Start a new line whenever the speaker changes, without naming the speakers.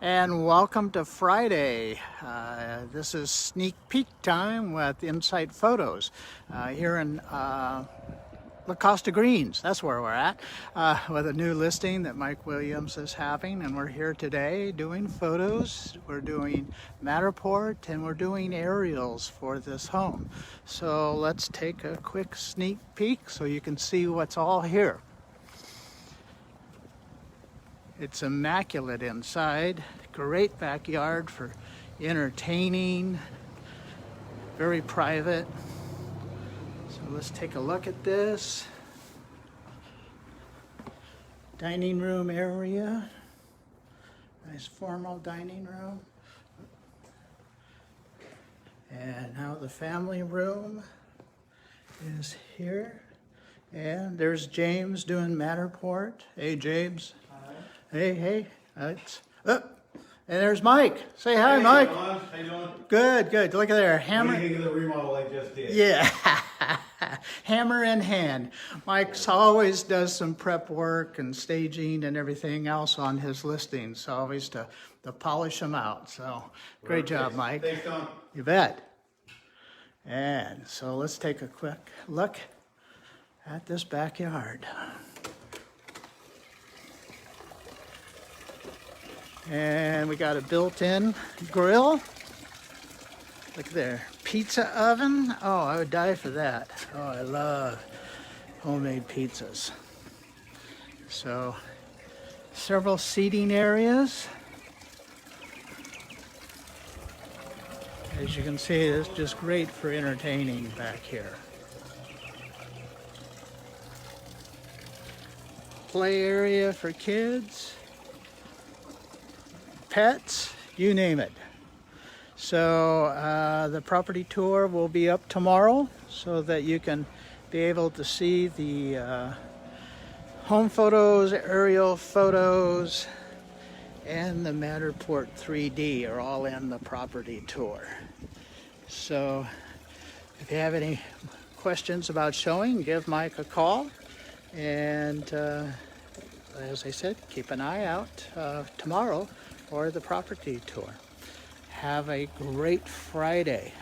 And welcome to Friday. This is sneak peek time with Insight Photos here in La Costa Greens. That's where we're at with a new listing that Mike Williams is having, and we're here today doing photos. We're doing Matterport and we're doing aerials for this home. So let's take a quick sneak peek so you can see what's all here. It's immaculate inside, great backyard for entertaining, very private. So let's take a look at this. Dining room area, nice formal dining room. And now the family room is here. And there's James doing Matterport. Hey, James. Hey, and there's Mike. Say hi,
hey,
Mike.
How you doing?
Good. Look at there, hammer.
What do you think of the remodel I just did?
Yeah, hammer in hand. Mike's always does some prep work and staging and everything else on his listings, always to polish them out. So great job, Mike.
Thanks, Tom.
You bet. And so let's take a quick look at this backyard. And we got a built-in grill. Look there, pizza oven. Oh, I would die for that. Oh, I love homemade pizzas. So, several seating areas. As you can see, it's just great for entertaining back here. Play area for kids. Pets, you name it. So the property tour will be up tomorrow so that you can be able to see the home photos, aerial photos, and the Matterport 3D are all in the property tour. So if you have any questions about showing, give Mike a call. And as I said, keep an eye out tomorrow for the property tour. Have a great Friday.